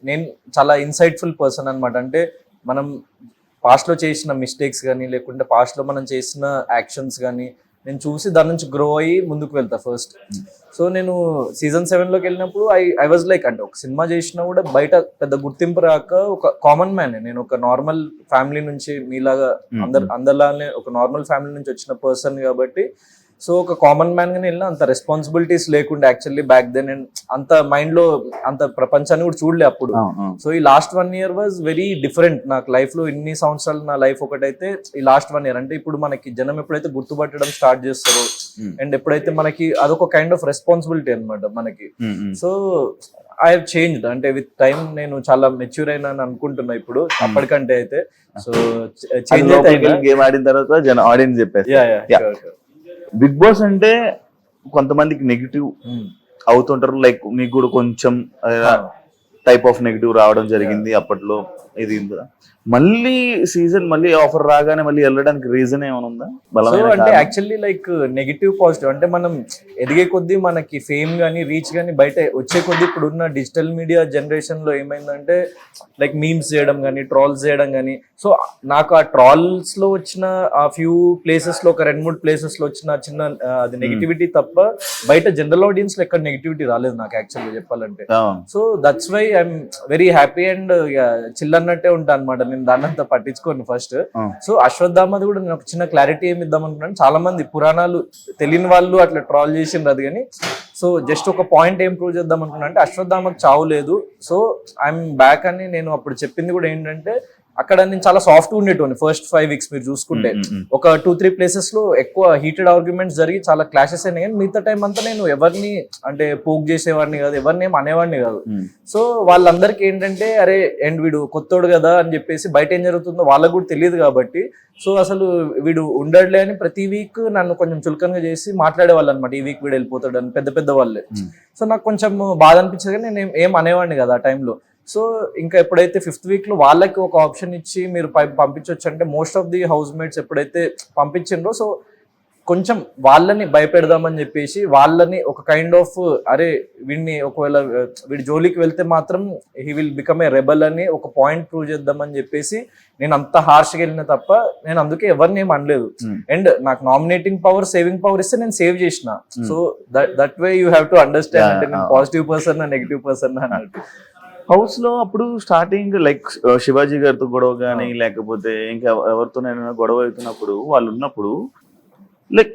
నేను చాలా insightful person అనమాట. అంటే మనం పాస్ట్లో చేసిన మిస్టేక్స్ కానీ లేకుంటే పాస్ట్లో మనం చేసిన యాక్షన్స్ కానీ నేను చూసి దాని నుంచి గ్రో అయ్యి ముందుకు వెళ్తా ఫస్ట్. సో నేను సీజన్ 7లోకి వెళ్ళినప్పుడు ఐ వాజ్ లైక్, అంటే ఒక సినిమా చేసినా కూడా బయట పెద్ద గుర్తింపు రాక ఒక కామన్ మ్యాన్, నేను ఒక నార్మల్ ఫ్యామిలీ నుంచి మీలాగా అందరిలానే ఒక నార్మల్ ఫ్యామిలీ నుంచి వచ్చిన పర్సన్ కాబట్టి సో ఒక కామన్ మ్యాన్ గానే వెళ్ళిన, అంత రెస్పాన్సిబిలిటీస్ లేకుండా యాక్చువల్లీ బ్యాక్ దెన్, అండ్ అంత మైండ్ లో అంత ప్రపంచాన్ని కూడా చూడలే అప్పుడు. సో ఈ last 1 year was very different నాకు లైఫ్ లో. ఇన్ని సంవత్సరాలు నా లైఫ్ ఒకటైతే ఈ లాస్ట్ 1 year, అంటే ఇప్పుడు మనకి జనం ఎప్పుడైతే గుర్తుపట్టడం స్టార్ట్ చేస్తారో అండ్ ఎప్పుడైతే మనకి అదొక కైండ్ ఆఫ్ రెస్పాన్సిబిలిటీ అనమాట మనకి. సో ఐ హావ్ చేంజ్డ్, అంటే విత్ టైం నేను చాలా మెచ్యూర్ అయినా అనుకుంటున్నా ఇప్పుడు అప్పటికంటే అయితే. సో చేంజ్ అయితే గేమ్ ఆడిన తర్వాత ఆడియన్స్ చెప్పారు బిగ్ బాస్ అంటే కొంతమందికి నెగిటివ్ అవుతుంటారు, లైక్ మీకు కూడా కొంచెం టైప్ ఆఫ్ నెగిటివ్ రావడం జరిగింది అప్పట్లో. ఇది మళ్ళీ సీజన్ మళ్ళీ ఆఫర్ రాగానే మళ్ళీ వెళ్ళడానికి రీజన్ ఏమైనా ఉందా? అంటే యాక్చువల్లీ లైక్ నెగిటివ్ పాజిటివ్, అంటే మనం ఎదిగే కొద్దీ మనకి ఫేమ్ కానీ రీచ్ కానీ బయట వచ్చే కొద్దీ ఇప్పుడున్న డిజిటల్ మీడియా జనరేషన్ లో ఏమైందంటే లైక్ మీమ్స్ చేయడం కానీ ట్రాల్స్ చేయడం కానీ. సో నాకు ఆ ట్రాల్స్ లో వచ్చిన ఆ ఫ్యూ ప్లేసెస్ లో ఒక 2-3 ప్లేసెస్ లో వచ్చిన చిన్న అది నెగిటివిటీ తప్ప బయట జనరల్ ఆడియన్స్ లో ఎక్కడ నెగిటివిటీ రాలేదు నాకు యాక్చువల్గా చెప్పాలంటే. So that's why I'm very happy and chill అన్నట్టే ఉంటా అనమాట. నేను దాన్ని అంతా పట్టించుకోను ఫస్ట్. సో అశ్వత్థామది కూడా నేను ఒక చిన్న క్లారిటీ ఏమి ఇద్దాం అనుకున్నాను. చాలా మంది పురాణాలు తెలియని వాళ్ళు అట్లా ట్రాల్ చేసిండ్రు అది, కానీ సో జస్ట్ ఒక పాయింట్ ఏం ప్రూవ్ చేద్దాం అనుకున్నా అంటే అశ్వత్థామకు చావు లేదు. సో ఐఎమ్ బ్యాక్ అని నేను అప్పుడు చెప్పింది కూడా ఏంటంటే అక్కడ నేను చాలా సాఫ్ట్ ఉండేటోని ఫస్ట్ 5 weeks మీరు చూసుకుంటే. ఒక 2-3 ప్లేసెస్ లో ఎక్కువ హీటెడ్ ఆర్గ్యుమెంట్స్ జరిగి చాలా క్లాషెస్ అయినాయి, కానీ మిగతా టైం అంతా నేను ఎవరిని అంటే పోక్ చేసేవాడిని కాదు, ఎవరిని ఏం అనేవాడిని కాదు. సో వాళ్ళందరికీ ఏంటంటే అరే అండ్ వీడు కొత్తోడు కదా అని చెప్పేసి బయట ఏం జరుగుతుందో వాళ్ళకు కూడా తెలియదు కాబట్టి సో అసలు వీడు ఉండడులే అని ప్రతి వీక్ నన్ను కొంచెం చులకనగా చేసి మాట్లాడేవాళ్ళు అనమాట. ఈ వీక్ వీడు వెళ్ళిపోతాడు అని పెద్ద పెద్ద వాళ్ళే. సో నాకు కొంచెం బాధ అనిపించేది, కానీ నేను ఏం అనేవాడిని కదా ఆ టైంలో. సో ఇంకా ఎప్పుడైతే 5th week లో వాళ్ళకి ఒక ఆప్షన్ ఇచ్చి మీరు పంపించవచ్చు అంటే most of the house mates ఎప్పుడైతే పంపించిండ్రో సో కొంచెం వాళ్ళని భయపెడదామని చెప్పేసి వాళ్ళని ఒక కైండ్ ఆఫ్ అరే వీడిని ఒకవేళ వీడి జోలికి వెళ్తే మాత్రం he will become a rebel అని ఒక పాయింట్ ప్రూవ్ చేద్దామని చెప్పేసి నేను అంత హార్ష్గా వెళ్ళిన తప్ప నేను అందుకే ఎవరిని ఏం అనలేదు. అండ్ నాకు నామినేటింగ్ పవర్ సేవింగ్ పవర్ ఇస్తే నేను సేవ్ చేసిన. So that way you have to understand అంటే నేను పాజిటివ్ పర్సన్ నెగిటివ్ పర్సన్ అన్నట్టు. హౌస్ లో అప్పుడు స్టార్టింగ్ లైక్ శివాజీ గారితో గొడవ కానీ లేకపోతే ఇంకా ఎవరితోనైనా గొడవ అవుతున్నప్పుడు వాళ్ళు ఉన్నప్పుడు లైక్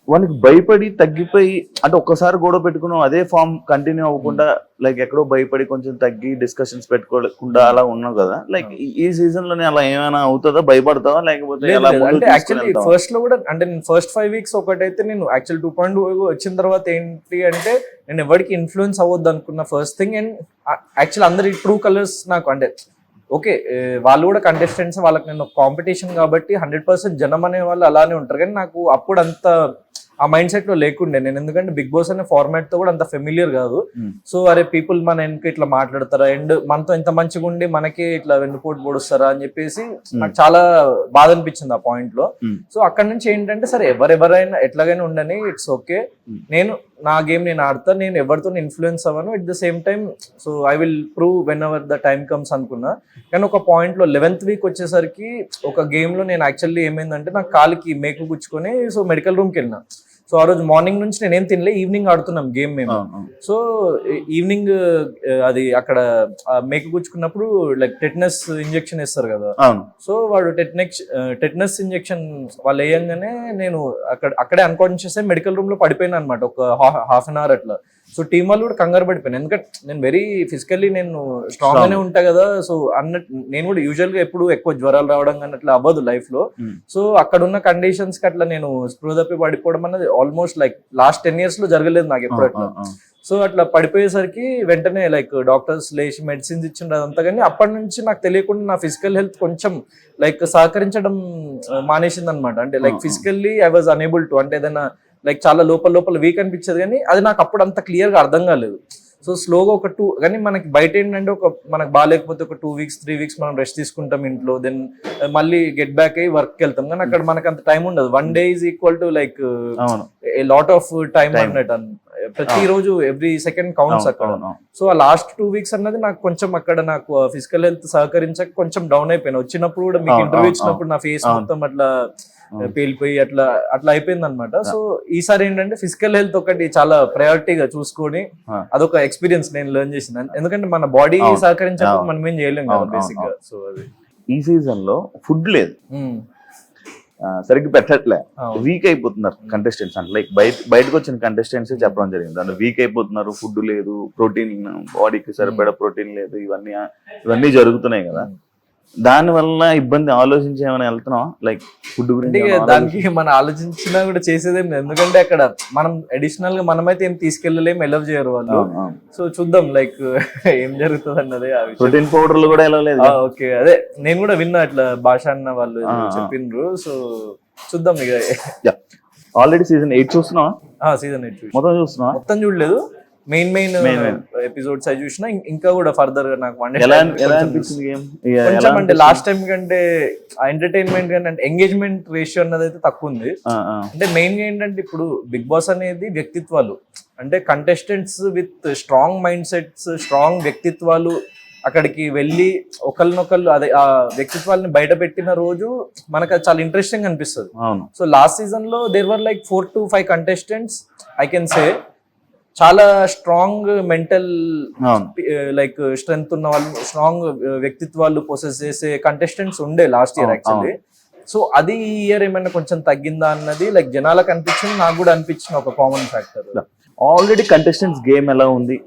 వాళ్ళకి భయపడి తగ్గిపోయి, అంటే ఒక్కసారి గొడవ పెట్టుకున్నాం అదే ఫామ్ కంటిన్యూ అవ్వకుండా లైక్ ఎక్కడో భయపడి కొంచెం తగ్గి డిస్కషన్స్ పెట్టుకోకుండా అలా ఉన్నావు కదా, లైక్ ఈ సీజన్ లోనే అలా ఏమైనా అవుతుందా? భయపడతావా లేకపోతే యాక్చువల్లీ ఫస్ట్ లో కూడా అంటే నేను ఫస్ట్ 5 weeks ఒకటైతే నేను యాక్చువల్ 2.0 వచ్చిన తర్వాత ఏంటి అంటే నేను ఎవరికి ఇన్ఫ్లుయెన్స్ అవ్వద్దు అనుకున్న ఫస్ట్ థింగ్. అండ్ యాక్చువల్ అందరి ట్రూ కలర్స్ నాకు అంటే ఓకే వాళ్ళు కూడా కంటెస్టెంట్స్, వాళ్ళకి నేను కాంపిటీషన్ కాబట్టి 100% జనం అనే వాళ్ళు అలానే ఉంటారు, కానీ నాకు అప్పుడు అంత ఆ మైండ్ సెట్ లో లేకుండే నేను. ఎందుకంటే బిగ్ బాస్ అనే ఫార్మాట్ తో కూడా అంత ఫెమిలియర్ కాదు. సో అరే పీపుల్ మన వెనక ఇట్లా మాట్లాడతారా అండ్ మనతో ఇంత మంచిగా ఉండి మనకి ఇట్లా వెన్నుపోటు పొడుస్తారా అని చెప్పేసి నాకు చాలా బాధ అనిపించింది ఆ పాయింట్ లో. సో అక్కడ నుంచి ఏంటంటే సరే ఎవరెవరైనా ఎట్లాగైనా ఉండని, ఇట్స్ ఓకే, నేను నా గేమ్ నేను ఆడతా, నేను ఎవరితో ఇన్ఫ్లుయెన్స్ అవ్వను, at the same time so I will prove when ever the time comes అనుకున్నా. కానీ ఒక పాయింట్ లో 11th week వచ్చేసరికి ఒక గేమ్ లో నేను యాక్చువల్లీ ఏమైందంటే నాకు కాలికి మేకు గుచ్చుకొని సో మెడికల్ రూమ్కి వెళ్ళినా. సో ఆ రోజు మార్నింగ్ నుంచి నేనేం తినలే, ఈవినింగ్ ఆడుతున్నాం గేమ్ మేము. సో ఈవినింగ్ అది అక్కడ మేకు గుచ్చుకున్నప్పుడు లైక్ టెటనస్ ఇంజెక్షన్ ఇస్తారు కదా, సో వాడు టెటనస్ ఇంజెక్షన్ వాళ్ళు వేయంగానే నేను అక్కడే అన్కాన్షియస్ అయ్యి మెడికల్ రూమ్ లో పడిపోయినా అనమాట ఒక half an hour అట్లా. సో టీం వాళ్ళు కూడా కంగారు పడిపోయాను, ఎందుకంటే నేను వెరీ ఫిజికల్లీ నేను స్ట్రాంగ్ గానే ఉంటా కదా. సో అన్నట్టు నేను కూడా యూజువల్ గా ఎప్పుడు ఎక్కువ జ్వరాలు రావడం కానీ అట్లా అవ్వదు లైఫ్ లో. సో అక్కడ ఉన్న కండిషన్స్ కి అట్లా నేను స్పృహ తప్పి పడిపోవడం అన్నది ఆల్మోస్ట్ లైక్ లాస్ట్ 10 years లో జరగలేదు నాకు ఎప్పుడు అట్లా. సో అట్లా పడిపోయేసరికి వెంటనే లైక్ డాక్టర్స్ లేచి మెడిసిన్స్ ఇచ్చిండ్రు అదంతా, కానీ అప్పటి నుంచి నాకు తెలియకుండా నా ఫిజికల్ హెల్త్ కొంచెం లైక్ సహకరించడం మానేసింది అనమాట. అంటే like physically I was unable to, అంటే ఏదైనా లైక్ చాలా లోపల వీక్ అనిపించేది, కానీ అది నాకు అప్పుడు అంత క్లియర్ గా అర్థం కాలేదు. సో స్లోగా ఒక 2, కానీ మనకి బయట ఏంటంటే మనకు బాగాలేకపోతే ఒక 2 weeks 3 weeks మనం రెస్ట్ తీసుకుంటాం ఇంట్లో, దెన్ మళ్ళీ గెట్ బ్యాక్ అయ్యి వర్క్కి వెళ్తాం. కానీ అక్కడ మనకు అంత టైం ఉండదు. 1 day is equal to like a lot of time అన్నట్టు ప్రతి రోజు ఎవ్రీ సెకండ్ కౌంట్స్ అక్కడ. సో ఆ లాస్ట్ 2 weeks అన్నది నాకు కొంచెం అక్కడ నాకు ఫిజికల్ హెల్త్ సహకరించక కొంచెం డౌన్ అయిపోయినా. వచ్చినప్పుడు కూడా మీకు ఇంటర్వ్యూ ఇచ్చినప్పుడు నా ఫేస్ మొత్తం అట్లా పేలిపోయి అట్లా అయిపోయింది అనమాట. సో ఈసారి ఏంటంటే ఫిజికల్ హెల్త్ ఒకటి చాలా ప్రయారిటీగా చూసుకొని అదొక ఎక్స్పీరియన్స్ నేను లెర్న్ చేసిన. ఎందుకంటే మన బాడీ సహకరించకపోతే మనం ఏం చేయలేం కదా బేసిక్ గా. సో అది ఈ సీజన్ లో ఫుడ్ లేదు, సరిగ్గా పెట్టట్లే, వీక్ అయిపోతున్నారు కంటెస్టెంట్స్. అంటే లైక్ బయటకు వచ్చిన కంటెస్టెంట్స్ చెప్పడం జరిగింది, అంటే వీక్ అయిపోతున్నారు, ఫుడ్ లేదు, ప్రోటీన్ బాడీకి సరిపడా ప్రోటీన్ లేదు, ఇవన్నీ జరుగుతున్నాయి కదా. దాని వల్ల ఇబ్బంది ఆలోచించి ఏమైనా వెళ్తున్నావా లైక్ ఫుడ్ గురించి? దానికి మనం ఆలోచించినా కూడా చేసేదేం లేదు, ఎందుకంటే అక్కడ మనం అడిషనల్ గా మనమైతే ఏం తీసుకెళ్ళలేము, ఎలవ్ చేయరు వాళ్ళు. సో చూద్దాం లైక్ ఏం జరుగుతుంది అన్నది. ప్రోటీన్ పౌడర్లు కూడా వెళ్ళలేదు. ఓకే, అదే నేను కూడా విన్నా అట్లా భాష అన్న వాళ్ళు చెప్పిండ్రు. సో చూద్దాం ఇక. ఆల్రెడీ సీజన్ 8 చూస్తున్నావా? సీజన్ 8 మొత్తం చూస్తున్నావా? మొత్తం చూడలేదు, మెయిన్ ఎపిసోడ్స్ అవి చూసినా. ఇంకా కూడా ఫర్దర్ గా నాకు కొంచెం అంటే లాస్ట్ టైం కంటే ఎంటర్టైన్మెంట్ కానీ అంటే ఎంగేజ్మెంట్ రేషియో అన్నది అయితే తక్కువ ఉంది. అంటే మెయిన్ గా ఏంటంటే ఇప్పుడు బిగ్ బాస్ అనేది వ్యక్తిత్వాలు, అంటే contestants with strong mind sets, strong వ్యక్తిత్వాలు అక్కడికి వెళ్ళి ఒకరినొకళ్ళు అదే ఆ వ్యక్తిత్వాలని బయట పెట్టిన రోజు మనకు అది చాలా ఇంట్రెస్టింగ్ అనిపిస్తుంది. సో లాస్ట్ సీజన్ లో there were like 4 to 5 contestants I can say చాలా స్ట్రాంగ్ మెంటల్ లైక్ స్ట్రెంగ్త్ ఉన్న వాళ్ళు, స్ట్రాంగ్ వ్యక్తిత్వాలు పొసెస్ చేసే కంటెస్టెంట్స్ ఉండే లాస్ట్ ఇయర్ యాక్చువల్లీ. సో అది ఈ ఇయర్ ఏమైనా కొంచెం తగ్గిందా అన్నది లైక్ జనాలకు అనిపించింది, నాకు కూడా అనిపించిన ఒక common factor. Already contestants game ఎలా ఉంది,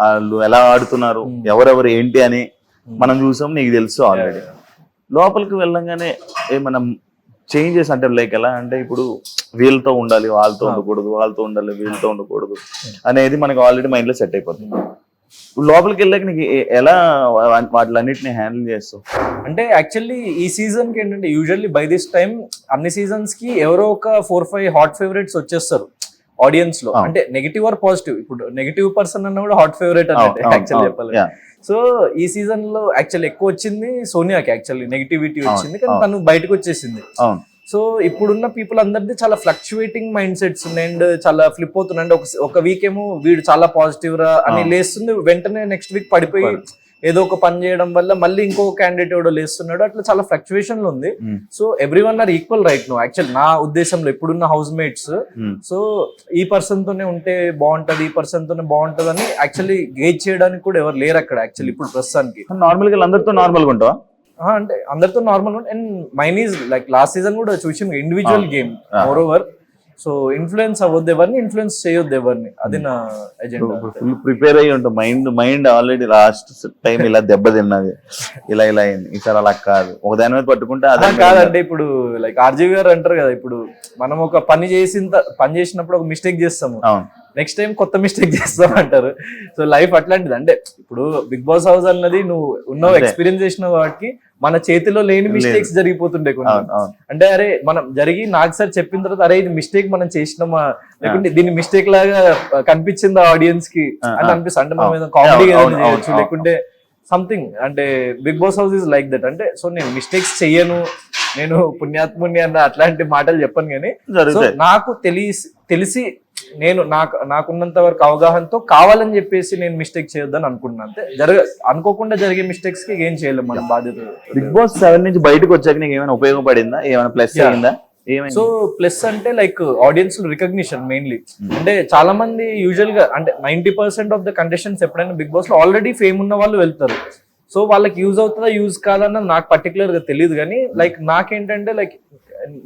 వాళ్ళు ఎలా ఆడుతున్నారు, ఎవరెవరు ఏంటి అని మనం చూసాం, నీకు తెలుసు ఆల్రెడీ. లోపలికి వెళ్ళంగానే ఏమన్నా చేంజెస్ అంటే లైక్ ఎలా అంటే ఇప్పుడు వీళ్ళతో ఉండాలి, వాళ్ళతో ఉండకూడదు, వాళ్ళతో ఉండాలి, వీళ్ళతో ఉండకూడదు అనేది మనకి ఆల్రెడీ మైండ్ లో సెట్ అయిపోతుంది. లోపలికి వెళ్ళాక నీకు ఎలా వాటిలన్నిటిని హ్యాండిల్ చేస్తావు? అంటే యాక్చువల్లీ ఈ సీజన్ కి ఏంటంటే యూజువల్లీ బై దిస్ టైం అన్ని సీజన్స్ కి ఎవరో ఒక 4-5 హాట్ ఫేవరెట్స్ వచ్చేస్తారు ఆడియన్స్ లో. అంటే నెగిటివ్ ఆర్ పాజిటివ్, ఇప్పుడు నెగిటివ్ పర్సన్ అన్న కూడా హాట్ ఫేవరెట్ అన్నట్టు యాక్చువల్లీ చెప్పాలి. సో ఈ సీజన్ లో యాక్చువల్లీ ఎక్కువ వచ్చింది సోనియాకి, యాక్చువల్లీ నెగిటివిటీ వచ్చింది, కానీ తను బయటకు వచ్చేసింది. సో ఇప్పుడున్న పీపుల్ అందరిది చాలా ఫ్లక్చువేటింగ్ మైండ్ సెట్స్ ఉన్నాయి అండ్ చాలా ఫ్లిప్ అవుతున్నాయి. అంటే ఒక వీక్ ఏమో వీడు చాలా పాజిటివ్ రా అని లేస్తుంది, వెంటనే నెక్స్ట్ వీక్ పడిపోయి ఏదో ఒక పని చేయడం వల్ల మళ్ళీ ఇంకో క్యాండిడేట్ ఎవడో లేస్తున్నాడు, అట్లా చాలా ఫ్లక్చువేషన్ లో ఉంది. So every one are equal right no actual నా ఉద్దేశంలో ఇప్పుడున్న హౌస్ మేట్స్. సో ఈ పర్సన్ తోనే ఉంటే బాగుంటది, ఈ పర్సన్ తోనే బాగుంటది అని యాక్చువల్లీ గేజ్ చేయడానికి కూడా ఎవరు లేరు అక్కడ యాక్చువల్లీ ఇప్పుడు ప్రస్తుతానికి. నార్మల్ గా అందరితో నార్మల్ గా ఉంటావా? అంటే అందరితో normal and mine is like last season కూడా చూసి individual game moreover. So influence అవ్వద్దు ఎవరిని, ఇన్ఫ్లుయెన్స్ చేయొద్దు ఎవరిని, అది నా ఎజెండా. ఫుల్ ప్రిపేర్ అయ్యి ఉంటాం, మైండ్ ఆల్రెడీ లాస్ట్ టైం ఇలా దెబ్బ తిన్నది, ఇలా అయింది, ఈసారి అలా కాదు, ఒక దాని మీద పట్టుకుంటే అదే కాదంటే ఇప్పుడు లైక్ ఆర్జీవి గారు అంటారు కదా, ఇప్పుడు మనం ఒక పని చేసినప్పుడు ఒక మిస్టేక్ చేస్తాము, నెక్స్ట్ టైం కొత్త మిస్టేక్ చేస్తాం అంటారు. సో లైఫ్ అట్లాంటిది. అంటే ఇప్పుడు బిగ్ బాస్ హౌస్ అన్నది నువ్వు ఉన్నావు, ఎక్స్పీరియన్స్ చేసిన వాటికి మన చేతిలో లేని మిస్టేక్స్ జరిగిపోతుండే కొన్ని. అంటే అరే మనం జరిగి నాకు సార్ చెప్పిన తర్వాత అరే ఇది మిస్టేక్ మనం చేసినామా, లేకుంటే దీన్ని మిస్టేక్ లాగా కనిపించింది ఆడియన్స్ కి అని అనిపిస్తుంది. అంటే మనం ఏదో కామెడీ చేయొచ్చు, లేకుంటే సంథింగ్. అంటే Bigg Boss house is like that. అంటే సో నేను మిస్టేక్స్ చెయ్యను, నేను పుణ్యాత్ముని అన్న అట్లాంటి మాటలు చెప్పను, కానీ నాకు తెలిసి నేను నాకున్నంత వరకు అవగాహనతో కావాలని చెప్పేసి నేను మిస్టేక్ చేయొద్దని అనుకున్నాను. అంతే, అనుకోకుండా జరిగే మిస్టేక్స్ కి ఏం చేయలేము మనం, బాధ్యత. బిగ్ బాస్ 7 నుంచి బయటకు వచ్చాక నీకు ఏమైనా ఉపయోగపడిందా, ఏమైనా ప్లస్ అయిందా? సో ప్లస్ అంటే లైక్ ఆడియన్స్ రికగ్నిషన్ మెయిన్లీ. అంటే చాలా మంది యూజువల్ గా అంటే 90% ఆఫ్ ద కంటెస్టెంట్స్ ఎప్పుడైనా బిగ్ బాస్ లో ఆల్రెడీ ఫేమ్ ఉన్న వాళ్ళు వెళ్తారు. సో వాళ్ళకి యూజ్ అవుతుందా యూజ్ కాదన్నది నాకు పర్టికులర్ గా తెలియదు, కానీ లైక్ నాకేంటంటే లైక్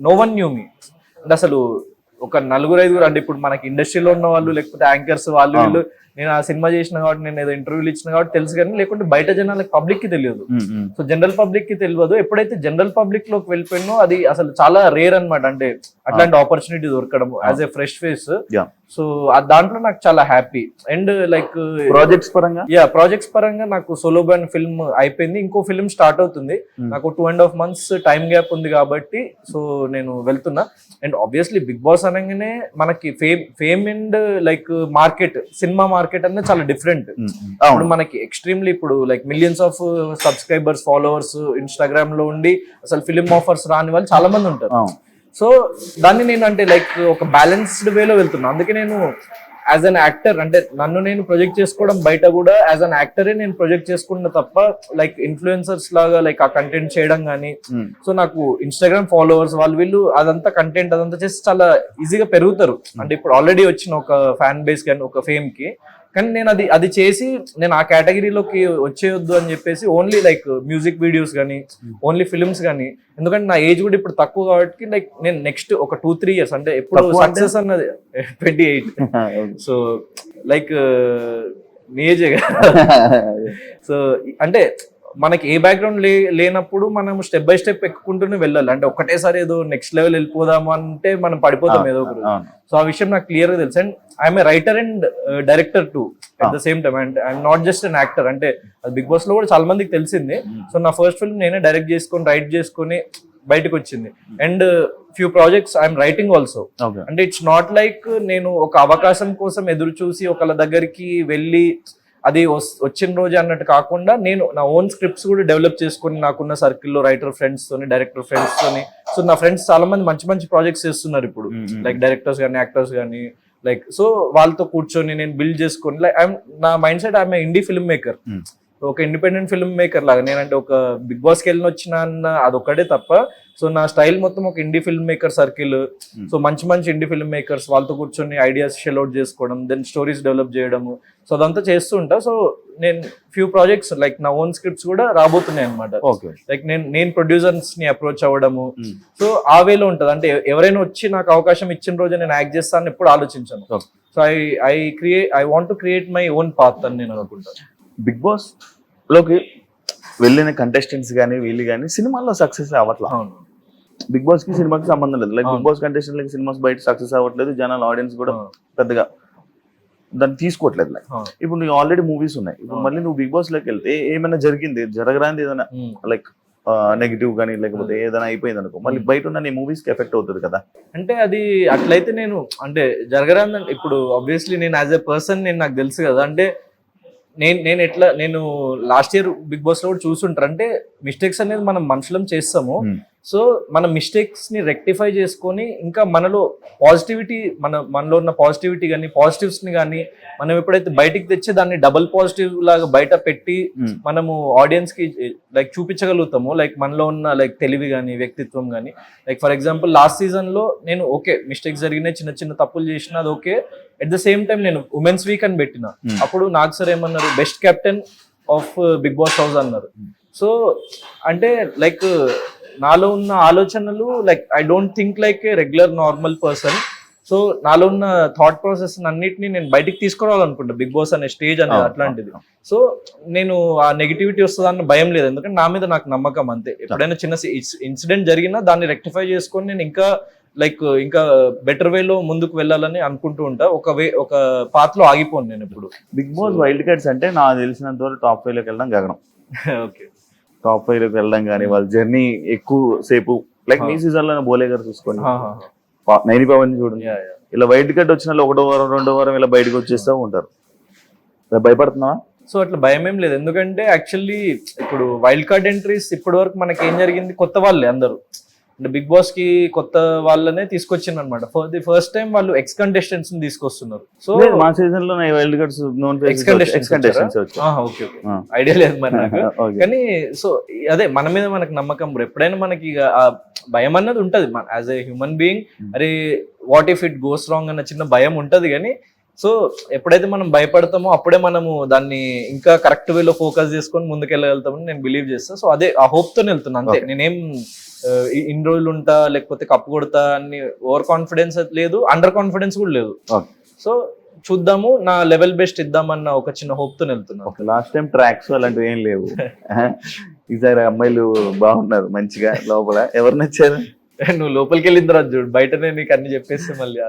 నో వన్ న్యూ మీ. అంటే అసలు ఒక 4-5 అంటే ఇప్పుడు మనకి ఇండస్ట్రీలో ఉన్న వాళ్ళు, లేకపోతే యాంకర్స్ వాళ్ళు వీళ్ళు, నేను ఆ సినిమా చేసిన కాబట్టి, నేను ఏదో ఇంటర్వ్యూలు ఇచ్చిన కాబట్టి తెలుసు, కానీ లేకుంటే బయట జనాలకి పబ్లిక్ కి తెలియదు. సో జనరల్ పబ్లిక్ కి తెలియదు. ఎప్పుడైతే జనరల్ పబ్లిక్ లోకి వెళ్ళిపోయినో అది అసలు చాలా రేర్ అన్నమాట. అంటే అట్లాంటి ఆపర్చునిటీ దొరకడం as a fresh face. So దాంట్లో నాకు చాలా హ్యాపీ. అండ్ లైక్ ప్రాజెక్ట్స్ పరంగా నాకు సోలో బ్యాండ్ ఫిల్మ్ అయిపోయింది, ఇంకో ఫిల్మ్ స్టార్ట్ అవుతుంది. నాకు 2.5 months టైం గ్యాప్ ఉంది కాబట్టి సో నేను వెళ్తున్నా. అండ్ ఆబ్వియస్లీ బిగ్ బాస్ అనగానే మనకి fame and like market, cinema market అనేది చాలా డిఫరెంట్. ఇప్పుడు మనకి ఎక్స్ట్రీమ్లీ ఇప్పుడు like millions of subscribers, followers Instagram లో ఉండి అసలు ఫిలిం ఆఫర్స్ రాని వాళ్ళు చాలా మంది ఉంటారు. సో దాన్ని నేను అంటే లైక్ ఒక బ్యాలెన్స్డ్ వేలో వెళ్తున్నా. అందుకే నేను యాజ్ అన్ యాక్టర్ అంటే నన్ను నేను ప్రొజెక్ట్ చేసుకోవడం బయట కూడా యాజ్ అన్ యాక్టరే నేను ప్రొజెక్ట్ చేసుకున్న తప్ప లైక్ ఇన్ఫ్లుయెన్సర్స్ లాగా లైక్ ఆ కంటెంట్ చేయడం కానీ సో నాకు ఇన్స్టాగ్రామ్ ఫాలోవర్స్ వాళ్ళు వీళ్ళు అదంతా కంటెంట్ అదంతా చేసి చాలా ఈజీగా పెరుగుతారు అంటే ఇప్పుడు ఆల్రెడీ వచ్చిన ఒక ఫ్యాన్ బేస్ కానీ ఒక ఫేమ్ కి కానీ నేను అది చేసి నేను ఆ కేటగిరీలోకి వచ్చేయొద్దు అని చెప్పేసి ఓన్లీ లైక్ మ్యూజిక్ వీడియోస్ కానీ ఓన్లీ ఫిల్మ్స్ కానీ ఎందుకంటే నా ఏజ్ కూడా ఇప్పుడు తక్కువ కాబట్టి లైక్ నేను నెక్స్ట్ ఒక 2-3 years అంటే ఎప్పుడు సక్సెస్ అన్నది 28 సో లైక్ నీ ఏజే సో అంటే మనకి ఏ బ్యాక్గ్రౌండ్ లేనప్పుడు మనం స్టెప్ బై స్టెప్ ఎక్కుకుంటూనే వెళ్ళాలి అంటే ఒక్కటేసారి ఏదో నెక్స్ట్ లెవెల్ వెళ్ళిపోదాము అంటే మనం పడిపోతాం ఏదో ఒకరు సో ఆ విషయం నాకు క్లియర్ గా తెలుసు and I'm a writer and director to at the same time and I'm not just an actor అంటే అది బిగ్ బాస్ లో కూడా చాలా మందికి తెలిసింది సో నా ఫస్ట్ ఫిల్మ్ నేనే డైరెక్ట్ చేసుకొని రైట్ చేసుకొని బయటకు వచ్చింది and few projects I'm writing also అంటే ఇట్స్ నాట్ లైక్ నేను ఒక అవకాశం కోసం ఎదురు చూసి ఒకళ్ళ దగ్గరికి వెళ్ళి అది వచ్చిన రోజు అన్నట్టు కాకుండా నేను నా ఓన్ స్క్రిప్ట్స్ కూడా డెవలప్ చేసుకుని నాకున్న సర్కిల్లో రైటర్ ఫ్రెండ్స్ తోని డైరెక్టర్ ఫ్రెండ్స్ తోని సో నా ఫ్రెండ్స్ చాలా మంది మంచి మంచి ప్రాజెక్ట్స్ చేస్తున్నారు ఇప్పుడు లైక్ డైరెక్టర్స్ కానీ యాక్టర్స్ కానీ లైక్ సో వాళ్ళతో కూర్చొని నేను బిల్డ్ చేసుకొని లైక్ నా mind set I'm INDI film maker ఒక ఇండిపెండెంట్ ఫిల్మ్ మేకర్ లాగా నేనంటే ఒక బిగ్ బాస్కి వెళ్ళి వచ్చిన అన్న అదొక్కటే తప్ప సో నా స్టైల్ మొత్తం ఒక INDI film maker circle so మంచి మంచి ఇండీ ఫిల్మ్ మేకర్స్ వాళ్ళతో కూర్చొని ఐడియాస్ షెల్ అవుట్ చేసుకోవడం దెన్ స్టోరీస్ డెవలప్ చేయడము సో అదంతా చేస్తూ ఉంటా సో నేను ఫ్యూ ప్రాజెక్ట్స్ లైక్ నా ఓన్ స్క్రిప్ట్స్ కూడా రాబోతున్నాయి అనమాట లైక్ నేను ప్రొడ్యూసర్స్ ని అప్రోచ్ అవ్వడము సో ఆ వేలో ఉంటది అంటే ఎవరైనా వచ్చి నాకు అవకాశం ఇచ్చిన రోజు నేను యాక్ట్ చేస్తాను ఎప్పుడు ఆలోచించాను so I want to create my own path అని నేను అనుకుంటాను బిగ్ బాస్ లోకి వెళ్ళిన కంటెస్టెంట్స్ కానీ వీళ్ళు కానీ సినిమాల్లో సక్సెస్ అవ్వట్లా బిగ్ బాస్ కి సినిమాకి సంబంధం లేదు like Bigg Boss contestant cinemas బయట సక్సెస్ అవ్వట్లేదు జనాల ఆడియన్స్ కూడా పెద్దగా దాన్ని తీసుకోవట్లేదు లైక్ ఇప్పుడు నువ్వు ఆల్రెడీ మూవీస్ ఉన్నాయి ఇప్పుడు మళ్ళీ నువ్వు బిగ్ బాస్ లోకి వెళ్తే ఏమైనా జరిగింది జరగరాంది ఏదైనా లైక్ నెగిటివ్ కానీ లేకపోతే ఏదైనా అయిపోయింది అనుకో మళ్ళీ బయట ఉన్న నీ మూవీస్ కి ఎఫెక్ట్ అవుతుంది కదా అంటే అది అట్లయితే నేను అంటే జరగరాందంటే ఇప్పుడు ఆబ్వియస్లీ నేను యాజ్ ఎ పర్సన్ నేను నాకు తెలుసు కదా అంటే నేను లాస్ట్ ఇయర్ బిగ్ బాస్ లో కూడా చూసుంటారు అంటే మిస్టేక్స్ అనేది మనం మనుషులం చేస్తాము సో మన మిస్టేక్స్ ని రెక్టిఫై చేసుకొని ఇంకా మనలో పాజిటివిటీ మనలో ఉన్న పాజిటివిటీ కానీ పాజిటివ్స్ ని కానీ మనం ఎప్పుడైతే బయటికి తెచ్చి దాన్ని డబుల్ పాజిటివ్ లాగా బయట పెట్టి మనము ఆడియన్స్ కి లైక్ చూపించగలుగుతాము లైక్ మనలో ఉన్న లైక్ తెలివి కానీ వ్యక్తిత్వం కానీ like for example last season లో నేను ఓకే మిస్టేక్స్ జరిగినాయి చిన్న చిన్న తప్పులు చేసిన అది okay at the same time నేను ఉమెన్స్ వీక్ అని పెట్టిన అప్పుడు నాకు సార్ ఏమన్నారు best captain of Bigg Boss house అన్నారు సో అంటే లైక్ నాలో ఉన్న ఆలోచనలు like I don't think like a regular normal person so నాలో ఉన్న థాట్ ప్రాసెస్ అన్నిటిని నేను బయటికి తీసుకురావాలనుకుంటా బిగ్ బాస్ అనే స్టేజ్ అనేది అట్లాంటిది సో నేను ఆ నెగిటివిటీ వస్తుందన్న భయం లేదు ఎందుకంటే నా మీద నాకు నమ్మకం అంతే ఎప్పుడైనా చిన్న ఇన్సిడెంట్ జరిగినా దాన్ని రెక్టిఫై చేసుకొని నేను ఇంకా లైక్ ఇంకా బెటర్ వేలో ముందుకు వెళ్ళాలని అనుకుంటూ ఉంటా ఒక పాత్రలో ఆగిపోను నేను ఇప్పుడు బిగ్ బాస్ వైల్డ్ కార్డ్స్ అంటే నాకు తెలిసినంత వరకు టాప్ 5 లోకి వెళ్ళడం గగనం ఓకే టాప్ 5 లోకి వెళ్ళడం కానీ వాళ్ళ జర్నీ ఎక్కువ సేపు లైక్ మీ సీజన్ లో బోలే గారు చూసుకోండి నైని పవన్ చూడండి ఇలా వైల్డ్ కార్డ్ వచ్చిన 1వ వారం 2వ వారం ఇలా బయటకు వచ్చేస్తూ ఉంటారు భయపడుతున్నావా సో అట్లా భయం ఏం లేదు ఎందుకంటే యాక్చువల్లీ ఇప్పుడు వైల్డ్ కార్డ్ ఎంట్రీస్ ఇప్పటి వరకు మనకి ఏం జరిగింది కొత్త వాళ్ళే అందరూ అంటే బిగ్ బాస్ కి కొత్త వాళ్ళనే తీసుకొచ్చింది అనమాట ఫర్ ది ఫస్ట్ టైం వాళ్ళు ఎక్స్ కంటెస్టెంట్స్ ని తీసుకొస్తున్నారు సో మా సీజన్ లో wild cards X contestants okay idea లేదు మరి నాకు కానీ సో అదే మన మీద మనకు నమ్మకం బ్రో ఎప్పుడైనా మనకి భయం అన్నది ఉంటది యాజ్ ఏ హ్యూమన్ బీయింగ్ అరే what if it goes wrong అన్న చిన్న భయం ఉంటది కానీ సో ఎప్పుడైతే మనం భయపడతామో అప్పుడే మనము దాన్ని ఇంకా కరెక్ట్ వేలో ఫోకస్ చేసుకొని ముందుకెళ్ళగలుగుతామని నేను బిలీవ్ చేస్తాను సో అదే ఆ హోప్ తోనే వెళ్తున్నా అంతే నేనేం ఇన్ని రోజులు ఉంటా లేకపోతే కప్పు కొడతా అని ఓవర్ కాన్ఫిడెన్స్ లేదు అండర్ కాన్ఫిడెన్స్ కూడా లేదు సో చూద్దాము నా లెవెల్ బెస్ట్ ఇద్దామన్న ఒక చిన్న హోప్ తో వెళ్తున్నా లాస్ట్ టైం ట్రాక్స్ అలాంటివి ఏం లేవు ఈసారి అమ్మాయిలు బాగున్నారు మంచిగా లోపల ఎవరు నచ్చారు నువ్వు లోపలికి వెళ్ళిన తర్వాత చూడు బయటనే నీకు అన్ని చెప్పేస్తే మళ్ళీ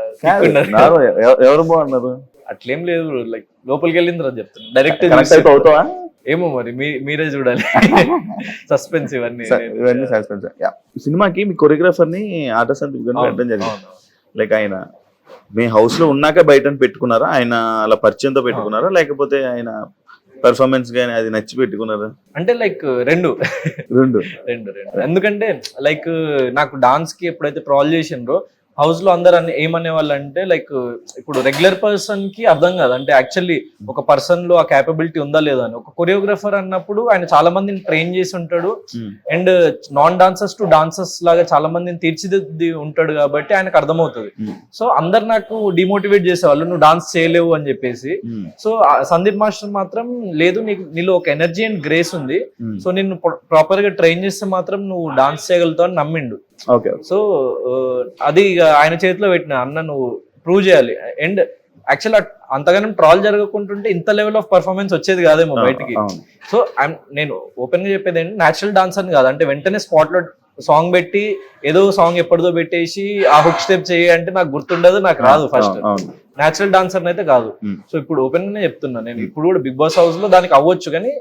ఎవరు బాగున్నారు అట్లేం లేదు లైక్ లోపలికి వెళ్ళిన తర్వాత చెప్తున్నా డైరెక్ట్ అవుతావా ఏమో మరి మీరే చూడాలి సస్పెన్స్ ఇవన్నీ సస్పెన్స్ సినిమాకి మీ కొరియోగ్రాఫర్ ని ఆర్టిస్ట్ పెట్టడం జరిగింది లైక్ ఆయన మీ హౌస్ లో ఉన్నాక బయట పెట్టుకున్నారా ఆయన అలా పరిచయంతో పెట్టుకున్నారా లేకపోతే ఆయన పర్ఫార్మెన్స్ గానీ అది నచ్చి పెట్టుకున్నారా అంటే లైక్ రెండు ఎందుకంటే లైక్ నాకు డాన్స్ కి ఎప్పుడైతే ట్రాల్ చేసిండ్రో హౌస్ లో అందరు ఏమనే వాళ్ళు అంటే లైక్ ఇప్పుడు రెగ్యులర్ పర్సన్ కి అర్థం కాదు అంటే యాక్చువల్లీ ఒక పర్సన్ లో ఆ క్యాపబిలిటీ ఉందా లేదా అని. ఒక కొరియోగ్రాఫర్ అన్నప్పుడు ఆయన చాలా మందిని ట్రైన్ చేసి ఉంటాడు and non dancers to dancers లాగా చాలా మందిని తీర్చిదిద్ది ఉంటాడు కాబట్టి ఆయనకు అర్థమవుతుంది. సో అందరు నాకు డిమోటివేట్ చేసేవాళ్ళు నువ్వు డాన్స్ చేయలేవు అని చెప్పేసి. సో సందీప్ మాస్టర్ మాత్రం లేదు నీలో ఒక ఎనర్జీ అండ్ గ్రేస్ ఉంది, సో నిన్ను ప్రాపర్ గా ట్రైన్ చేస్తే మాత్రం నువ్వు డాన్స్ చేయగలుగుతావు అని నమ్మిండు. సో అది ఆయన చేతిలో పెట్టిన అన్న నువ్వు ప్రూవ్ చేయాలి. అండ్ యాక్చువల్ అంతగానం ట్రాల్ జరగకుంటుంటే ఇంత లెవెల్ ఆఫ్ పర్ఫార్మెన్స్ వచ్చేది కాదేమో బయటికి. సో నేను ఓపెన్ గా చెప్పేది ఏంటి, నేచురల్ డాన్సర్ కాదు అంటే వెంటనే స్పాట్ లో సాంగ్ పెట్టి ఏదో సాంగ్ ఎప్పటిదో పెట్టేసి ఆ హుక్ స్టెప్ చేయి అంటే నాకు గుర్తుండదు, నాకు రాదు. ఫస్ట్ నేచురల్ డాన్సర్ అయితే కాదు. సో ఇప్పుడు ఓపెన్ గానే చెప్తున్నా, నేను ఇప్పుడు కూడా బిగ్ బాస్ హౌస్ లో దానికి అవ్వచ్చు కానీ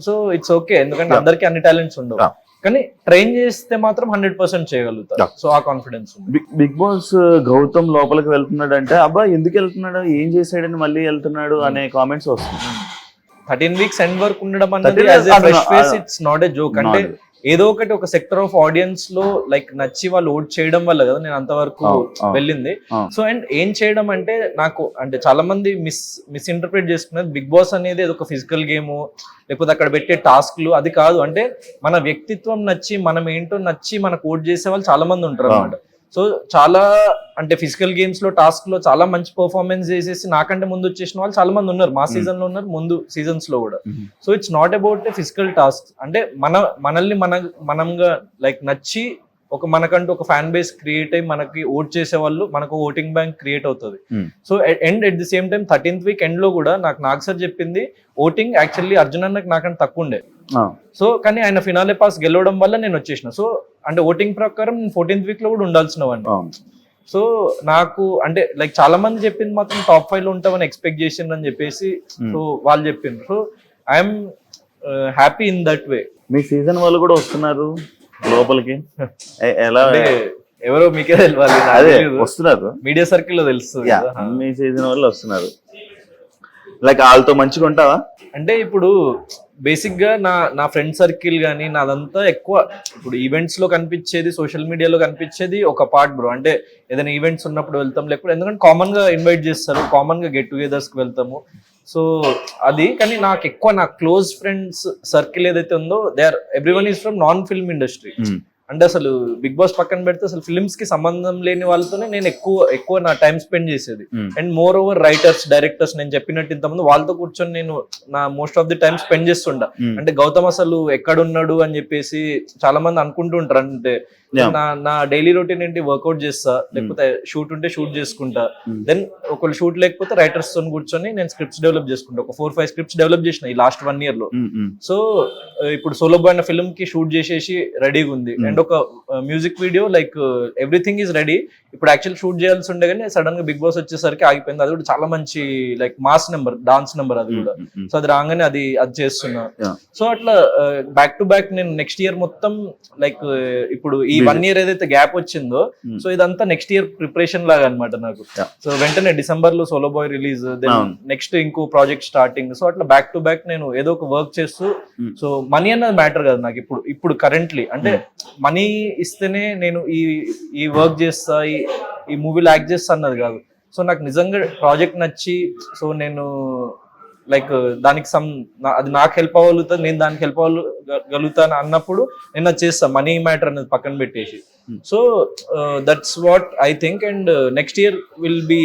సో ఇట్స్ ఓకే, ఎందుకంటే అందరికి అన్ని టాలెంట్స్ ఉండవు, కానీ ట్రైన్ చేస్తే మాత్రం 100% చేయగలుగుతారు. సో ఆ కాన్ఫిడెన్స్ ఉంది. బిగ్ బాస్ గౌతమ్ లోపలికి వెళ్తున్నాడు అంటే అబ్బా ఎందుకు వెళ్తున్నాడు, ఏం చేశాడని మళ్ళీ వెళ్తున్నాడు అనే కామెంట్స్ వస్తున్నాయి. 13 weeks ఎండ్ వరకు ఉండడం అనేది ఇట్స్ నాట్ ఏ జోక్. అంటే ఏదో ఒకటి ఒక సెక్టర్ ఆఫ్ ఆడియన్స్ లో లైక్ నచ్చి వాళ్ళు ఓట్ చేయడం వల్ల కదా నేను అంతవరకు వెళ్ళింది. సో అండ్ ఏం చేయడం అంటే నాకు అంటే చాలా మంది మిస్ఇంటర్ప్రిట్ చేసుకున్నది బిగ్ బాస్ అనేది ఒక ఫిజికల్ గేమ్ లేకపోతే అక్కడ పెట్టే టాస్క్లు అది కాదు. అంటే మన వ్యక్తిత్వం నచ్చి మనం ఏంటో నచ్చి మనకు ఓట్ చేసే వాళ్ళు చాలా మంది ఉంటారు అన్నమాట. సో చాలా అంటే ఫిజికల్ గేమ్స్ లో టాస్క్ లో చాలా మంచి పర్ఫార్మెన్స్ చేసేసి నాకంటే ముందు వచ్చేసిన వాళ్ళు చాలా మంది ఉన్నారు, మా సీజన్ లో ఉన్నారు, ముందు సీజన్స్ లో కూడా. So it's not about a physical task, అంటే మనల్ని మనంగా లైక్ నచ్చి ఒక మనకంటూ ఒక ఫ్యాన్ బేస్ క్రియేట్ అయ్యి మనకి ఓట్ చేసే వాళ్ళు, మనకు ఓటింగ్ బ్యాంక్ క్రియేట్ అవుతుంది. So and at the same time 13th week end లో కూడా నాకు సార్ చెప్పింది ఓటింగ్ యాక్చువల్లీ అర్జున్ అన్నకి నాకంటే తక్కువ ఉండే. సో కానీ ఆయన ఫినాలే పాస్ గెలవడం వల్ల నేను వచ్చేసిన. సో అంటే ఓటింగ్ ప్రకారం 14th week లో కూడా ఉండాల్సిన వాడిని. సో నాకు అంటే లైక్ చాలా మంది చెప్పింది మాత్రం టాప్ 5 లో ఉంటామని ఎక్స్పెక్ట్ చేసిండ్రు అని చెప్పేసి సో వాళ్ళు చెప్పిండ్రు. So I'm happy in that way. Me season వాళ్ళు కూడా వస్తున్నారు లోపలికి, ఎలా ఎవరో మీకే తెలియాలి, అదే వస్తున్నారు మీడియా సర్కిల్ లో తెలుస్తుంది. మీ సీజన్ వాళ్ళు వస్తున్నారు, లైక్ వాళ్ళతో మంచిగా ఉంటావా? అంటే ఇప్పుడు బేసిక్ గా నా ఫ్రెండ్ సర్కిల్ కానీ నాదంతా ఎక్కువ ఇప్పుడు ఈవెంట్స్ లో కనిపించేది, సోషల్ మీడియాలో కనిపించేది ఒక పార్ట్ బ్రో. అంటే ఏదైనా ఈవెంట్స్ ఉన్నప్పుడు వెళ్తాం, లేకపోతే ఎందుకంటే కామన్ గా ఇన్వైట్ చేస్తారు, కామన్ గా గెట్ టుగెదర్స్ కి వెళ్తాము. సో అది కానీ నాకు ఎక్కువ నా క్లోజ్ ఫ్రెండ్స్ సర్కిల్ ఏదైతే ఉందో they are everyone is from non film industry. అంటే అసలు బిగ్ బాస్ పక్కన పెడితే అసలు ఫిల్మ్స్ కి సంబంధం లేని వాళ్ళతోనే నేను ఎక్కువ నా టైం స్పెండ్ చేసేది. And more over writers, directors నేను చెప్పినట్టు ఇంతమంది వాళ్ళతో కూర్చొని నేను నా most of the time spend చేస్తుంటా. అంటే గౌతమ్ అసలు ఎక్కడున్నాడు అని చెప్పేసి చాలా మంది అనుకుంటూ ఉంటారు. అంటే నా డైలీ రొటీన్ ఏంటి, వర్కౌట్ చేస్తా, లేకపోతే షూట్ ఉంటే షూట్ చేసుకుంటా, దెన్ ఒకళ్ళు షూట్ లేకపోతే రైటర్స్ తో కూర్చొని నేను స్క్రిప్ట్స్ డెవలప్ చేసుకుంటా. ఒక 4-5 స్క్రిప్ట్స్ డెవలప్ చేసిన ఈ లాస్ట్ 1 year లో. సో ఇప్పుడు సోలో బాయ్ అన్న ఫిల్మ్ కి షూట్ చేసేసి రెడీగా ఉంది. అండ్ ఒక music video like everything is ready. ఇప్పుడు యాక్చువల్ షూట్ చేయాల్సి ఉండే కానీ సడన్ గా బిగ్ బాస్ వచ్చేసరికి ఆగిపోయింది. అది కూడా చాలా మంచి like mass number, dance number అది కూడా. సో అది రాగానే అది చేస్తున్నా. సో అట్లా బ్యాక్ టు బ్యాక్ నేను నెక్స్ట్ ఇయర్ మొత్తం లైక్ ఇప్పుడు ఈ 1 year ఏదైతే గ్యాప్ వచ్చిందో సో ఇదంతా నెక్స్ట్ ఇయర్ ప్రిపరేషన్ లాగా అనమాట నాకు. సో వెంటనే డిసెంబర్ లో Solo Boy release, then next ఇంకో ప్రాజెక్ట్ స్టార్టింగ్. సో అట్లా బ్యాక్ టు బ్యాక్ నేను ఏదో ఒక వర్క్ చేస్తూ, సో మనీ అన్నది మ్యాటర్ కాదు నాకు ఇప్పుడు కరెంట్లీ. అంటే మనీ ఇస్తేనే నేను ఈ వర్క్ చేస్తా, ఈ మూవీలో యాక్ట్ చేస్తా అన్నది కాదు. సో నాకు నిజంగా ప్రాజెక్ట్ నచ్చి సో నేను లైక్ దానికి అది నాకు హెల్ప్ అవ్వగలుగుతుంది, నేను దానికి హెల్ప్ అవ్వగలుగుతాను అన్నప్పుడు నేను అది చేస్తాను, మనీ మ్యాటర్ అనేది పక్కన పెట్టేసి. So that's what I think. And next year will be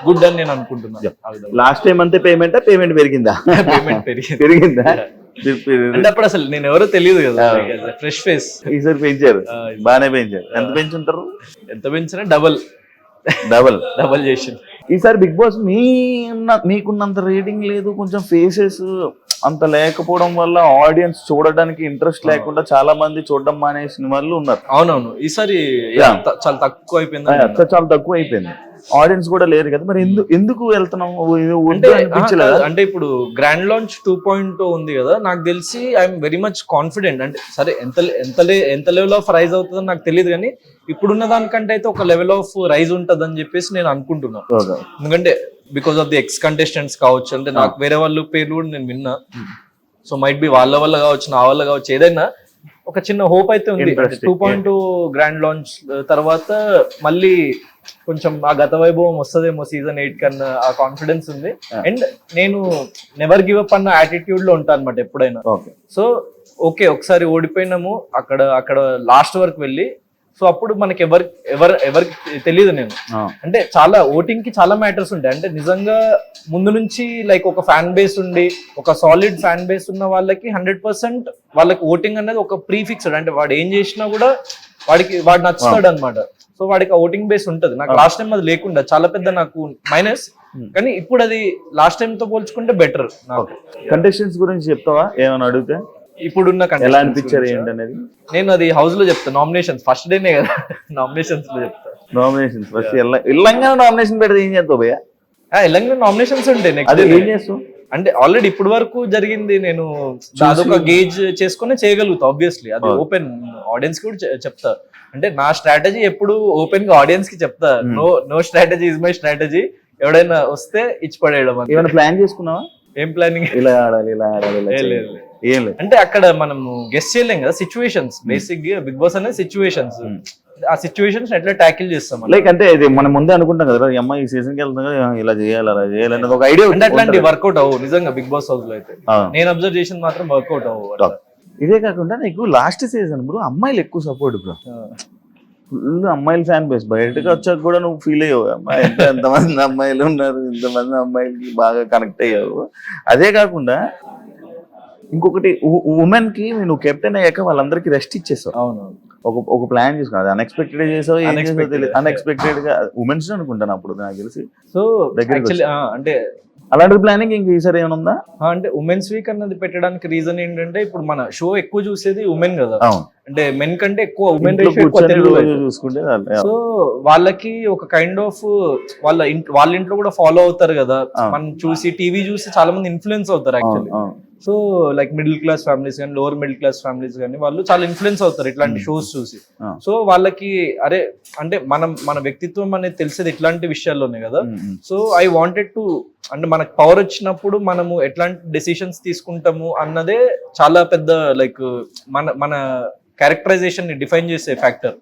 good అని నేను అనుకుంటున్నాను. లాస్ట్ టైం అంతే పేమెంట్ పెరిగిందా? పేమెంట్ పెరిగిందా? అంటే అప్పుడు అసలు నేను ఎవరో తెలియదు కదా, ఫ్రెష్ ఫేస్. ఈసారి పెంచారు, బాగానే పెంచారు. ఎంత పెంచుంటారు? ఎంత పెంచినా డబల్ చేసి. ఈసారి బిగ్ బాస్ మీకున్నంత రేటింగ్ లేదు, కొంచెం ఫేసెస్ అంత లేకపోవడం వల్ల ఆడియన్స్ చూడడానికి ఇంట్రెస్ట్ లేకుండా చాలా మంది చూడడం మానేసిన వాళ్ళు ఉన్నారు. అవునవును, ఈసారి చాలా తక్కువ అయిపోయింది. చాలా తక్కువ అయిపోయింది, ఆడియన్స్ కూడా లేరు కదా. మరి ఎందుకు వెళ్తున్నాము? అంటే ఇప్పుడు గ్రాండ్ లాంచ్ 2.0 ఉంది కదా, నాకు తెలిసి ఐఎమ్ వెరీ మచ్ కాన్ఫిడెంట్. అంటే సరే ఎంత లెవెల్ ఆఫ్ రైజ్ అవుతుందో నాకు తెలియదు, కానీ ఇప్పుడున్న దానికంటే అయితే ఒక లెవెల్ ఆఫ్ రైజ్ ఉంటుంది అని చెప్పేసి నేను అనుకుంటున్నాను. ఎందుకంటే because of the X contestants కావచ్చు, అంటే నాకు వేరే వాళ్ళ పేర్లు కూడా నేను విన్నా. సో మైట్ బి వాళ్ళ వల్ల కావచ్చు, నా వల్ల కావచ్చు, ఏదైనా ఒక చిన్న హోప్ అయితే ఉంది. 2.2 గ్రాండ్ లాంచ్ తర్వాత మళ్ళీ కొంచెం ఆ గత వైభవం వస్తుందేమో సీజన్ 8 కన్నా ఆ కాన్ఫిడెన్స్ ఉంది. అండ్ నేను నెవర్ గివ్ అప్ అన్న యాటిట్యూడ్ లో ఉంటాను అనమాట ఎప్పుడైనా. ఓకే సో ఓకే, ఒకసారి ఓడిపోయినాము అక్కడ లాస్ట్ వరకు వెళ్ళి, సో అప్పుడు మనకి ఎవరికి తెలియదు. నేను అంటే చాలా ఓటింగ్ కి చాలా మ్యాటర్స్ ఉంటాయి. అంటే నిజంగా ముందు నుంచి లైక్ ఒక ఫ్యాన్ బేస్ ఉండి ఒక సాలిడ్ ఫ్యాన్ బేస్ ఉన్న వాళ్ళకి 100% వాళ్ళకి ఓటింగ్ అనేది ఒక ప్రీఫిక్స్డ్. అంటే వాడు ఏం చేసినా కూడా వాడు నచ్చుతాడు అనమాట. సో వాడికి ఓటింగ్ బేస్ ఉంటది. నాకు లాస్ట్ టైం అది లేకుండా చాలా పెద్ద నాకు మైనస్. కానీ ఇప్పుడు అది లాస్ట్ టైం తో పోల్చుకుంటే బెటర్. నాకు కంటెస్టెంట్స్ గురించి చెప్తావా ఏమైనా అడిగితే? ఇప్పుడున్న ఎలా అనిపించారు ఏంటనేది నేను అది హౌస్ లో చెప్తా. నామినేషన్స్ ఫస్ట్ డేనే కదా, నామినేషన్స్ లో చెప్తా. నామినేషన్స్ ఫస్ట్ తెలంగాణ నామినేషన్ పెడితే ఏం చేస్తావు భయ్యా? తెలంగాణ నామినేషన్స్ ఉంటాయి. నెక్స్ట్ అది ఏం చేస్తావు అంటే ఆల్రెడీ ఇప్పటి వరకు జరిగింది నేను అదొక గేజ్ చేసుకుని చేయగలుగుతా. ఆబ్వియస్లీ అది ఓపెన్ ఆడియన్స్ కూడా చెప్తా. అంటే నా స్ట్రాటజీ ఎప్పుడు ఓపెన్ గా ఆడియన్స్ కి చెప్తా. No strategy is my strategy. ఎవడైనా వస్తే ఇచ్చి పడేయడం. ఏమైనా ప్లాన్ చేసుకున్నావా? ఏం ప్లానింగ్? ఇలా ఆడాలి ఇలా ఆడాలి ఏం లేదు. అంటే అక్కడ మనము గెస్ చేయలేం కదా సిచ్యువేషన్స్. బేసిక్ గా బిగ్ బాస్ అనేది సిచ్యువేషన్స్. ఆ సిచ్యువేషన్స్ ఎట్లా ట్యాకిల్ చేస్తాం లైక్ అంటే ఇది మనం ముందే అనుకుంటాం కదా, ఈ అమ్మాయి ఈ సీజన్ కి వెళ్తాం కదా, ఇలా చేయాలి అలా చేయాలి అనేది ఒక ఐడియా. అంటే అట్లాంటి వర్కౌట్ అవ్వు నిజంగా బిగ్ బాస్ హౌస్ లో అయితే. నేను అబ్జర్వ్ చేసింది మాత్రం వర్కౌట్ అవ్వు. ఇదే కాకుండా నీకు లాస్ట్ సీజన్ బ్రో అమ్మాయిలు ఎక్కువ సపోర్ట్ బ్రో, ఫుల్ అమ్మాయిల ఫ్యాన్ బేస్. బయటకు వచ్చాక కూడా నువ్వు ఫీల్ అయ్యావు ఎంతమంది అమ్మాయిలు ఉన్నారు, ఇంతమంది అమ్మాయిలకి బాగా కనెక్ట్ అయ్యావు. అదే కాకుండా ఇంకొకటి ఉమెన్ కి నువ్వు కెప్టెన్ అయ్యాక వాళ్ళందరికీ రెస్ట్ ఇచ్చేసావు. అవును, ఒక ప్లాన్ చేసుకున్నావు. అన్ఎక్స్పెక్టెడ్ చేసావు, అన్ఎక్స్పెక్టెడ్ గా ఉమెన్స్ అనుకుంటాను అప్పుడు నాకు తెలిసి. సో అంటే అలాంటి ప్లానింగ్ ఇంక ఈసారి ఏమైనా ఉందా? అంటే ఉమెన్స్ వీక్ అన్నది పెట్టడానికి రీజన్ ఏంటంటే ఇప్పుడు మన షో ఎక్కువ చూసేది ఉమెన్ కదా. అంటే మెన్ కంటే ఎక్కువ ఉమెన్ చూసుకుంటే, సో వాళ్ళకి ఒక కైండ్ ఆఫ్ వాళ్ళ ఇంట్లో కూడా ఫాలో అవుతారు కదా. మనం చూసి టీవీ చూసి చాలా మంది ఇన్ఫ్లుయెన్స్ అవుతారు actually. So like middle class families కానీ లోవర్ మిడిల్ క్లాస్ ఫ్యామిలీస్ కానీ వాళ్ళు చాలా ఇన్ఫ్లుయెన్స్ అవుతారు ఇట్లాంటి షోస్ చూసి. సో వాళ్ళకి అరే అంటే మన వ్యక్తిత్వం అనేది తెలిసేది ఇట్లాంటి విషయాల్లోనే కదా. సో ఐ వాంటెడ్ టు అంటే మనకు పవర్ వచ్చినప్పుడు మనము ఎట్లాంటి డెసిషన్స్ తీసుకుంటాము అన్నదే చాలా పెద్ద లైక్ మన క్యారెక్టరైజేషన్ ని డిఫైన్ చేసే ఫ్యాక్టర్.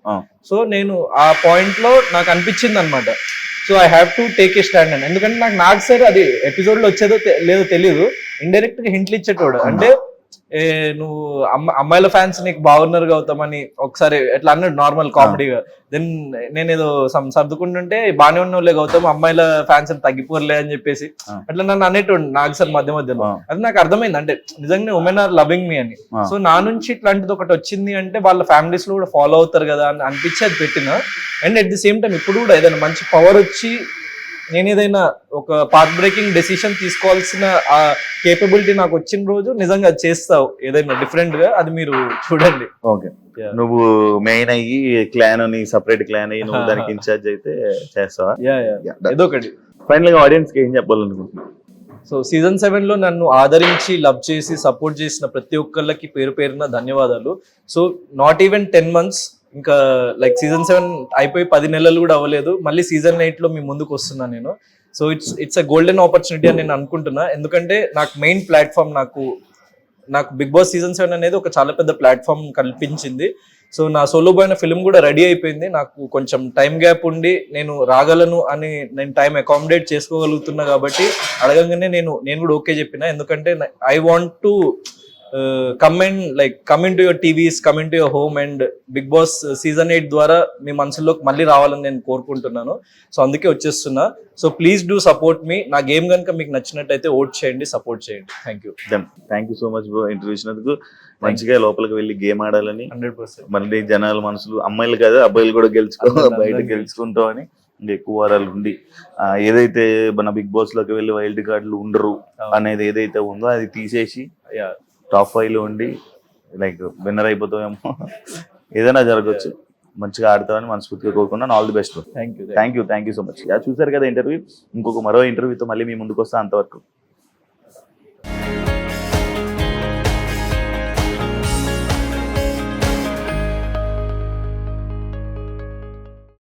సో నేను ఆ పాయింట్ లో నాకు అనిపించింది అనమాట. So I have to take a stand అని. ఎందుకంటే నాకు సార్ అది ఎపిసోడ్ లో వచ్చేదో లేదో తెలియదు, ఇండైరెక్ట్ గా హింట్లు ఇచ్చేటోడు. అంటే నువ్వు అమ్మాయిల ఫ్యాన్స్ నీకు బాగున్నారు గౌతమని ఒకసారి ఎట్లా అన్నాడు నార్మల్ కామెడీగా. దెన్ నేను ఏదో సర్దుకుంటుంటే బానే ఉన్నోళ్ళే గౌతమ్, అమ్మాయిల ఫ్యాన్స్ తగ్గిపోర్లే అని చెప్పేసి అట్లా నన్ను అనేటోడు నాకు సార్ మధ్యలో. అది నాకు అర్థమైంది అంటే నిజంగా ఉమెన్ ఆర్ లవింగ్ మీ అని. సో నా నుంచి ఇట్లాంటిది ఒకటి వచ్చింది అంటే వాళ్ళ ఫ్యామిలీస్ లో కూడా ఫాలో అవుతారు కదా అని అనిపించి అది పెట్టిన. And at the same time ఇప్పుడు కూడా ఏదైనా మంచి పవర్ వచ్చి నేను ఏదైనా ఒక పాత్ బ్రేకింగ్ డెసిషన్ తీసుకోవాల్సిన ఆ కేపబిలిటీ నాకు వచ్చిన రోజు నిజంగా చేస్తావు ఏదైనా డిఫరెంట్ గా, అది మీరు చూడండి. ఓకే, నువ్వు మెయిన్ అయ్యి క్లాన్ అని సపరేట్ క్లాన్ అయ్యి నువ్వు దానికి ఇన్ఛార్జ్ అయితే చేస్తావా? ఏదో ఒకటి. ఫైనల్ గా ఆడియన్స్ కి ఏం చెప్పాలనుకుంటున్నా? సో సీజన్ 7 లో నన్ను ఆదరించి లవ్ చేసి సపోర్ట్ చేసిన ప్రతి ఒక్కళ్ళకి పేరు పేరున ధన్యవాదాలు. సో నాట్ ఈవెన్ 10 months, ఇంకా లైక్ సీజన్ 7 అయిపోయి 10 నెలలు కూడా అవ్వలేదు, మళ్ళీ సీజన్ 8 లో మీ ముందుకు వస్తున్నా నేను. So it's a golden opportunity అని నేను అనుకుంటున్నా. ఎందుకంటే నాకు మెయిన్ ప్లాట్ఫామ్ నాకు బిగ్ బాస్ సీజన్ 7 అనేది ఒక చాలా పెద్ద ప్లాట్ఫామ్ కల్పించింది. సో నా సోలో బాయ్ ఫిలిం కూడా రెడీ అయిపోయింది. నాకు కొంచెం టైం గ్యాప్ ఉండి నేను రాగలను అని నేను టైం అకామిడేట్ చేసుకోగలుగుతున్నా కాబట్టి అడగంగానే నేను కూడా ఓకే చెప్పిన. ఎందుకంటే I want to come into your TVs, come into your home, and Bigg Boss season 8 ద్వారా మీ మనసులోకి మళ్ళీ రావాలని నేను కోరుకుంటున్నాను. సో అందుకే వచ్చేస్తున్నా. సో ప్లీజ్ డూ సపోర్ట్ మీ. నా గేమ్ కనుక మీకు నచ్చినట్టయితే ఓట్ చేయండి, సపోర్ట్ చేయండి. Thank you so much bro interview ఇచ్చినందుకు. మంచిగా లోపలికి వెళ్ళి గేమ్ ఆడాలని, 100% మళ్ళీ జనాల మనసులు అమ్మాయిలు కాదు అబ్బాయిలు కూడా బయట గెలుచుకుంటాం అని ఎక్కువ వారాలు ఉండి ఏదైతే మన బిగ్ బాస్ లోకి వెళ్ళి వైల్డ్ కార్డులు ఉండరు అనేది ఏదైతే ఉందో అది తీసేసి టాప్ 5 లో ఉండి లైక్ విన్నర్ అయిపోతామేమో, ఏదైనా జరగచ్చు. మంచిగా ఆడతామని మనస్ఫూర్తిగా కోరుకున్నాను. All the best. Thank you so much. చూసారు కదా ఇంటర్వ్యూ. మరో ఇంటర్వ్యూతో మళ్ళీ మీ ముందుకు వస్తా. అంతవరకు